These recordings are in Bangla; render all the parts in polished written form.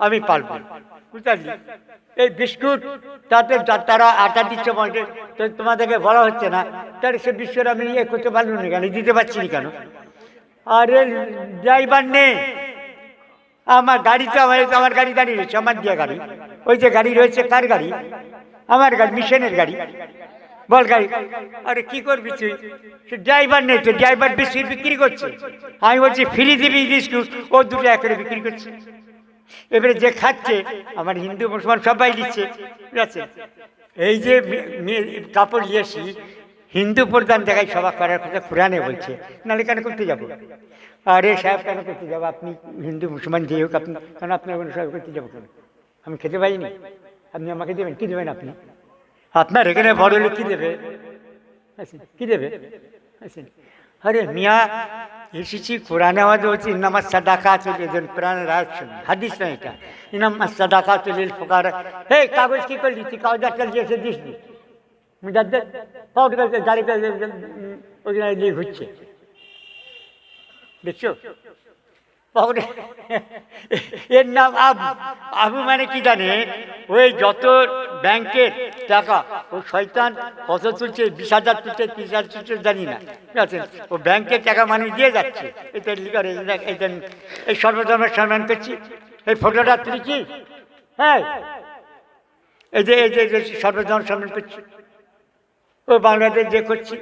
আমি পারবো, বুঝতে পারলি? এই বিস্কুট তাতে তারা আটা দিচ্ছে মধ্যে, তো তোমাদেরকে বলা হচ্ছে না, তাহলে সে বিস্কুট আমি ইয়ে করতে পারবো না কেন, দিতে পারছি না কেন? আরে ড্রাইভার নেই আমার গাড়িতে, আমার গাড়ি দাঁড়িয়ে রয়েছে, আমার দিয়া গাড়ি, ওই যে গাড়ি রয়েছে কার গাড়ি? আমার গাড়ি, মিশনের গাড়ি, বল গাড়ি। আরে কি করবি তুই? সে ড্রাইভার নেই, তো ড্রাইভার বিস্কুট বিক্রি করছে, আমি বলছি ফ্রি দিবি বিস্কুট, ও 2 টাকা করে বিক্রি করছে। এবারে যে খাচ্ছে আমার হিন্দু মুসলমান সবাই দিচ্ছে, ঠিক আছে? এই যে কাপড় নিয়েছি হিন্দু প্রধান জায়গায় সভা করার কথা কোরআনে বলছে, নাহলে কেন করতে যাবো? আরে সাহেব কেন করতে যাবো? আপনি হিন্দু মুসলমান যে হোক, আপনি কেন আপনার অনুসরণ করতে যাবো কেন? আমি খেতে পাইনি, আপনি আমাকে দেবেন? কি দেবেন আপনি? আপনার এখানে বড় লোক কি দেবে? কি দেবে? আরে মিয়া এসেছি কোরআনে আমাদের হচ্ছে ইন্নামাস সাদাকাতুল লিল কোরআনের আয়াত শুনুন, হাদিস না এটা। ইন্নামাস সাদাকাতুল লিল ফুকারা। এই কাগজ কি করলি তুই? কাগজটা দিয়েছে দিস নি মুজাদ্দেদ পাউড করে গাড়ি করে ওখানে নিয়ে ঘুরছে, দেখছো? এর নাম আবু। আবু মানে কি জানে? ওই যত ব্যাংকের টাকা ও শয়তান কত তুলছে, 20,000 তুলছে, 30,000 তুলছে জানি না, ঠিক আছে? ও ব্যাংকের টাকা মানুষ দিয়ে যাচ্ছে। এটা লিখার এই সর্বধর্মের সম্মান করছি, এই ফটোটা তুলেছি, হ্যাঁ এই যে সর্বধর্ম সম্মান করছি, ও বাংলাদেশ যে করছি,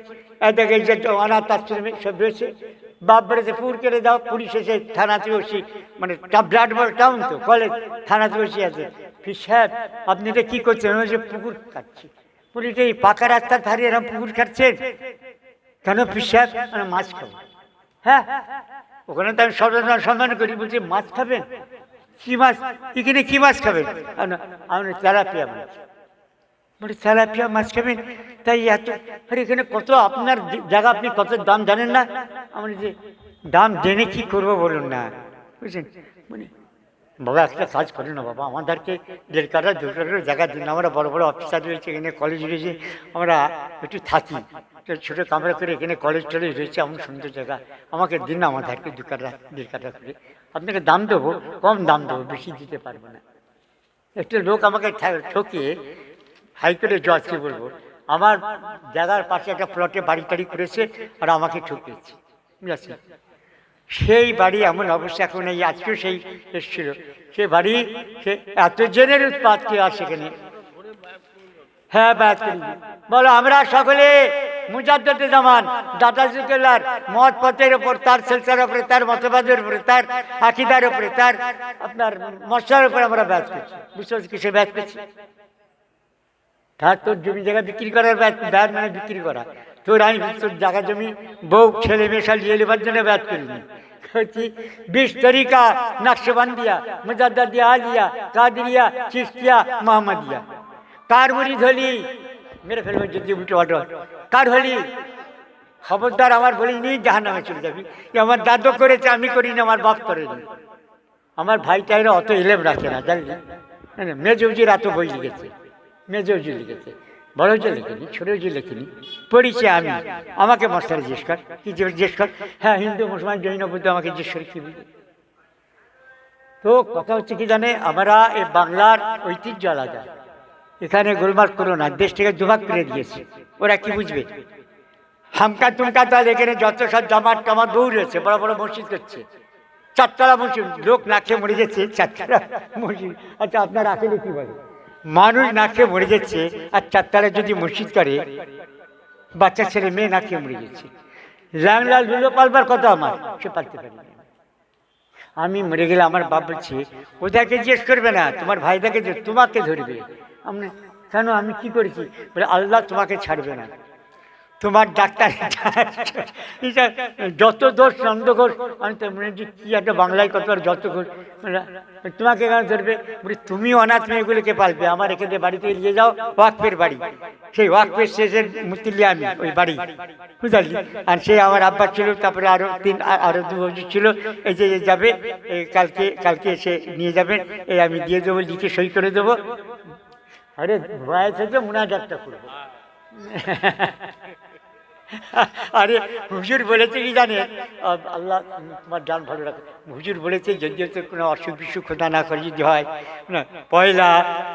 এদিকে এই যে অনাথ আশ্রমে সব রয়েছে, বাপ বেড়েছে পুর করে দাও, পুলিশ এসে থানাতে বসি, মানে ব্লাড বল টাউন তো কলেজ, থানাতে বসে আছে। ফির সাহেব আপনি এটা কি করছেন? ওই যে পুকুর কাটছি। পুলিশ এই পাকা রাস্তার ধারে এরকম পুকুর কাটছেন কেন? ফির সাহেব আমি মাছ খাবো। হ্যাঁ ওখানে তো আমি সর্বধর্ম সম্মান করি, বলছি মাছ খাবেন? কি মাছ? এখানে কি মাছ খাবেন? আমি তেলাপিয়া মাছ। বলে তেলাপিয়া মাছ খাবেন? তাই এত? আরে এখানে কত আপনার জায়গা, আপনি কত দাম জানেন না? আমি যে দাম জেনে কি করবো বলুন না, বুঝছেন? মানে বাবা একটা কাজ করে না বাবা, আমাদেরকে 1.5 কাঠা 2 কাঠার জায়গা দিন, আমরা বড় বড় অফিসার রয়েছে এখানে, কলেজ রয়েছে, আমরা একটু থাকি ছোটো কামরা করে, এখানে কলেজ টলেজ রয়েছে, এমন সুন্দর জায়গা, আমাকে দিন না আমাদেরকে 2 কাঠা 1.5 কাঠা করে। আপনাকে দাম দেবো, কম দাম দেবো, বেশি দিতে পারবো না। একটা লোক আমাকে ঠকিয়ে হাইকোর্টে জজ কি বলবো, আমার জায়গার পাশে একটা প্লটে বাড়ি টাড়ি করেছে আর আমাকে ঠকিয়েছে, বুঝেছি? সেই বাড়ি এমন অবস্থা, এখন এই আজকেও সেই এসেছিল, সে বাড়ি, সে এত জনের উৎপাত কে আর সেখানে। হ্যাঁ ব্যাস করি, বলো আমরা সকলে মুজাদ্দেদে জামান দাদা জুকেলার মত পথের ওপর, তার সেলসার উপরে, তার মতবাদের উপরে, তার আকিদার উপরে, তার আপনার মশলার উপরে আমরা ব্যাস করছি। বিশ্বাস কিসে ব্যাস করছি? তার তোর জমি জায়গা বিক্রি করার ব্যাস মানে বিক্রি করা, তোর আমি তোর জায়গা জমি বউ ছেলে মেয়ে লিয়ে নেবার জন্য ব্যাস করিনি। 20 তরিকা নকশবন্দিয়া, মুজাদ্দিয়া, আলিয়া, কাদরিয়া, চিশতিয়া, মোহাম্মদিয়া। কার মুরিদ হলি? মেরে ফেলবো যদি উল্টো পাল্টো। কার হলি? খবরদার আমার বলিনি, জাহান্নামে চলে যাবি। আমার দাদু করেছে, আমি করিনি, আমার বাপ করেনি। আমার ভাই টাইরা অত এলেম রাখে না, জানলি? মেজৌজির এত বই লিখেছে, মেজৌজি লিখেছে, বড়জি লেখেনি, ছোটজি লেখেনি, পড়িছে আমি। আমাকে মশলা জিজ্ঞেস কর, কি জিজ্ঞেস কর? হ্যাঁ হিন্দু মুসলমান জৈন বুদ্ধ, আমাকে জিজ্ঞেস করে কি বুঝবে? তো কথা হচ্ছে কি জানে, আমরা এই বাংলার ঐতিহ্য আলাদা, এখানে গোলমাল করো না, দেশ থেকে দুভাগ করে দিয়েছে, ওরা কি বুঝবে? হামকা তুমকা তাল, এখানে যত সব জামাত টামাত দৌড় রয়েছে, বড় বড় মসজিদ করছে, 4তলা মসজিদ, লোক না খেয়ে মরে যাচ্ছে, 4তলা মসজিদ। আচ্ছা আপনার আসলে কি বলে? মানুষ না খেয়ে মরে যাচ্ছে, আর 4তলায় যদি মসজিদ করে, বাচ্চা ছেলে মেয়ে না খেয়ে মরে যাচ্ছে। রামলাল দুলো পালবার কথা আমার, সে পালতে পারি না। আমি মরে গেলে আমার বাপ বলছে ওদেরকে জিজ্ঞেস করবে না, তোমার ভাইদাকে তোমাকে ধরবে। আমি কেন, আমি কি করেছি? বলে আল্লাহ তোমাকে ছাড়বে না, তোমার ডাক্তার যত দোষ নন্দ ঘোষ, আমি তো মনে হচ্ছে কি একটা বাংলায় কত যত ঘোষ, তোমাকে কেন ধরবে? বলে তুমি অনাথ মেয়েগুলোকে পালবে, আমার এখানে বাড়িতে নিয়ে যাও, ওয়াকফের বাড়ি, সেই ওয়াকফের শেষের মুতিলি আমি ওই বাড়ি, বুঝলি? আর সে আমার আব্বা ছিল, তারপরে আরো 2 বছর ছিল, এই যে যাবে কালকে এসে নিয়ে যাবেন, এই আমি দিয়ে দেবো, লিখে সই করে দেবো। আরে ভয় থেকে মুনাজাতটা করবো। আরে হুজুর বলেছে কি জানেন, আল্লাহ তোমার জান ভালো রাখে, হুজুর বলেছে যদি হয়তো কোনো অসুখ বিসুখ খোদা না করে যদি হয় না, পয়লা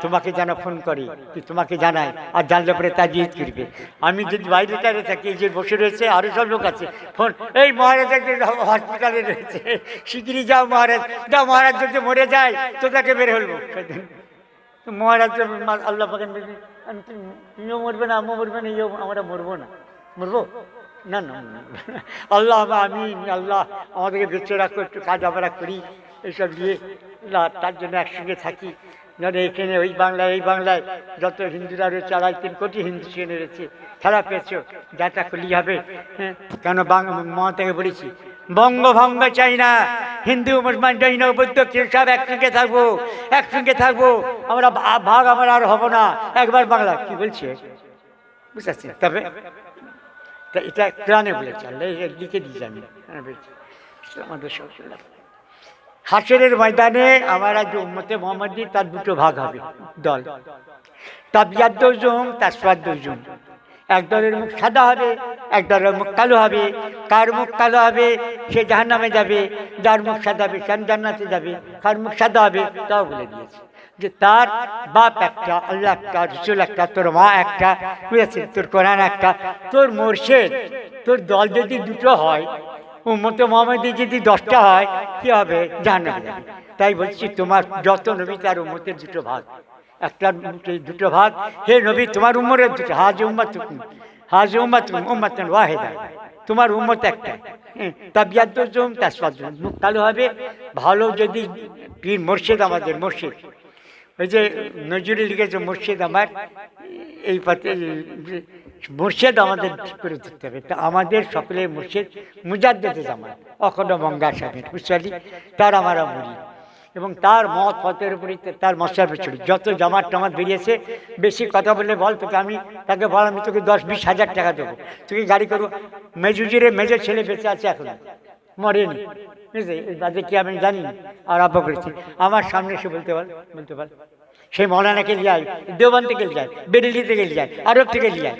তোমাকে যেন ফোন করে, কি তোমাকে জানায়, আর জানলে পরে তাজিদ করবে। আমি যদি বাইরে টাইরে থাকি, যে বসে রয়েছে আরও সব লোক আছে, ফোন এই মহারাজ হসপিটালে রয়েছে, শিগগিরি যাও মহারাজ, যাও মহারাজ যদি মরে যায় তো তাকে বের হলবো। মহারাজ আল্লাহ পাকেন তুমিও মরবে না, আমিও মরবে না, ইয়েও আমরা মরবো না, মরবো না না আল্লাহ আমি আল্লাহ আমাদেরকে বেঁচে রাখো, একটু কাজ আমরা করি এইসব দিয়ে, তার জন্য একসঙ্গে থাকি। যেন এখানে ওই বাংলায় এই বাংলায় যত হিন্দুরা রয়েছে, 2.5-3 কোটি হিন্দু সেখানে রয়েছে, খেলা পেয়েছো, যাটা করলেই হবে। হ্যাঁ, কেন মমতাকে বলেছি বঙ্গভঙ্গ চাই না, হিন্দু মুসলমান জৈন বৌদ্ধ সব একসঙ্গে থাকবো, একসঙ্গে থাকবো, আমরা ভাগ আমরা আর হবো না, একবার বাংলা। কি বলছে বুঝতে পারছি? তবে এটা কোরআনে বলেছে, আল্লাহ লিখে দিয়েছি আমি আমাদের সব। হাসরের ময়দানে আমরা যে উম্মতে মুহাম্মাদি তার দুটো ভাগ হবে দল, তাবিয়াতুজুম তাসওয়াদুজুম। এক দলের মুখ সাদা হবে, এক দলের মুখ কালো হবে। কার মুখ কালো হবে সে জাহান্নামে যাবে, যার মুখ সাদা হবে সে জান্নাতে যাবে। কার মুখ সাদা হবে তাও বলে দিয়েছে যে তার বাপ একটা, আল্লাহ একটা, রসুল একটা, তোর মা একটা, বুঝেছিস, তোর কোরআন একটা, তোর মুর্শিদ, তোর দল যদি দুটো হয়, উম্মতে মুহাম্মাদি যদি 10টা হয়, কি হবে? জাহান্নামে যাবে। তাই বলছি তোমার যত নবী তার উম্মতের দুটো ভাগ, একটা দুটো ভাগ। হে নবী তোমার উম্মতের দুটো, হাজ উম্মাতুকুম হাজ উম্মাতুকুম উম্মাতান ওয়াহিদা, তোমার উম্মত একটা। তাবিয়াতুজুম তাসওয়াদুজুম, মুখ কালো হবে। ভালো যদি পীর মুর্শিদ, আমাদের মুর্শিদ, ওই যে নজরুল লিখেছে মুর্শিদ আমার, এই পথে মুর্শিদ আমাদের ঠিক করে দিতে হবে। তা আমাদের সকলের মুর্শিদ মুজাদ্দেদে জামাত অখণ্ড মঙ্গা সাহেব, বুঝতে পারলি, তার আমরা মুড়ি এবং তার মত পথের উপরই তার মশাবে চলি। যত জামাত টামাত বেরিয়েছে, বেশি কথা বললে বল তোকে, আমি তাকে বল আমি তোকে 10-20 হাজার টাকা দেবো, তুই গাড়ি করবো। মেজুজিরে মেজর ছেলে বেঁচে আছে এখন, মরেনি, বুঝলি, এই বাদে কি আমি জানি না। আর আব্বা করেছি আমার সামনে এসে বলতে পার সেই মৌলানাকে নিয়ে যায়, দেওবন্দ থেকে নিয়ে যায়, বেরেলি থেকে নিয়ে যায়, আরব থেকে নিয়ে যায়,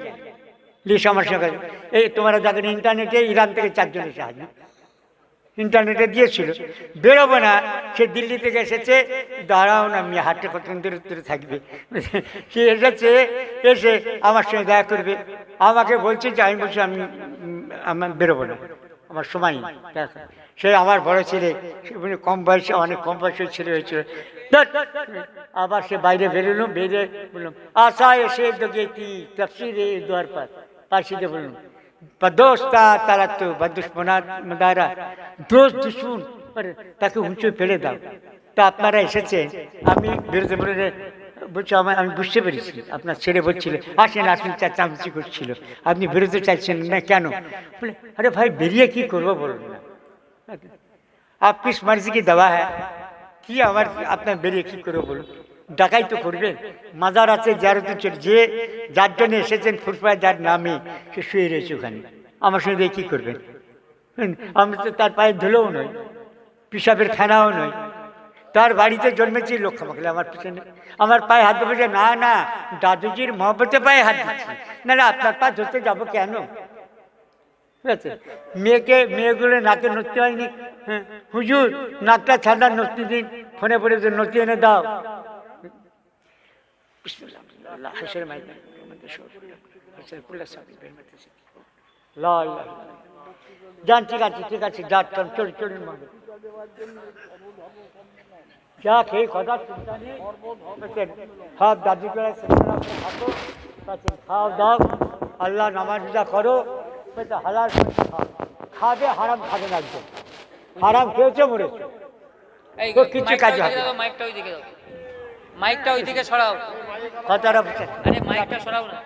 নিয়ে সমস্যা করে। এই তোমরা দেখেন ইন্টারনেটে ইরান থেকে 4 জন এসে হাজির, ইন্টারনেটে দিয়েছিল, বেরোবো না, সে দিল্লি থেকে এসেছে, দাঁড়াও না আমি হাটে কত দূরে থাকবে, সে এসেছে, এসে আমার সঙ্গে দেখা করবে। আমাকে বলছে যে আমি বলছি আমি বেরোবো না, আমার সময় নেই। সে আমার বড় ছেলে, কম বয়সে, অনেক কম বয়সের ছেলে হয়েছিল। আবার সে বাইরে বেরোলাম, বেরিয়ে বললাম আশা এসে দোগেতি তফসিরে দ্বার পার, পাশিতে বললাম দোস্তা তারা তো বা দুশ্মনারা, দোস্ত দুশ্মন তাকে উঁচু ফেলে দাও। তা আপনারা এসেছেন, আমি বেরোতে বেরোতে বলছি আমি বুঝতে পেরেছি আপনার ছেলে বলছিল আসেন আসেন, চাচামচি করছিল, আপনি বেরোতে চাইছেন না কেন? বলে আরে ভাই বেরিয়ে কি করবো বলুন না, আপ কিস মার্জি কি দাওয়া হ্যাঁ, কি আমার আপনার বেরিয়ে কি করবো বলুন? ডাকাই তো করবেন, মাজার আছে জিয়ারত, যে যার জন্য এসেছেন ফুরফুরা যার নামে সে শুয়ে রয়েছে ওখানে, আমার সঙ্গে দিয়ে কী করবেন? আমি তো তার পায়ে ধুলোও নই, পিসাবের খানাও নই, তার বাড়িতে জন্মেছি, লোক খামাখলে আমার পিছনে আমার পায়ে হাত দেবে, না না দাদুজির মহব্বতে পায়ে হাত দিচ্ছি, না আপনার পা ধরতে যাবো কেন? ঠিক আছে, মেয়েগুলো নাকে নড়তে হয়নি, হ্যাঁ হুজুর নাকটা ঠান্ডা নড়তে দিন, ফোনে পড়ে নড়তে এনে দাও। যান, ঠিক আছে ঠিক আছে, যাচ্ছেন চলুন মন্দির যা খেয়ে কথা চিন্তা নেই, সব দাদু করে খাও দাও, আল্লাহ নামাজ করো, হালাল খাবে, হারাম খাবে না, একদম হারাম খেয়েছে মরেছে, তো কিছু কাজ হবে। মাইকটা ওইদিকে সরাও, কথাটা আরে মাইকটা সরাও না।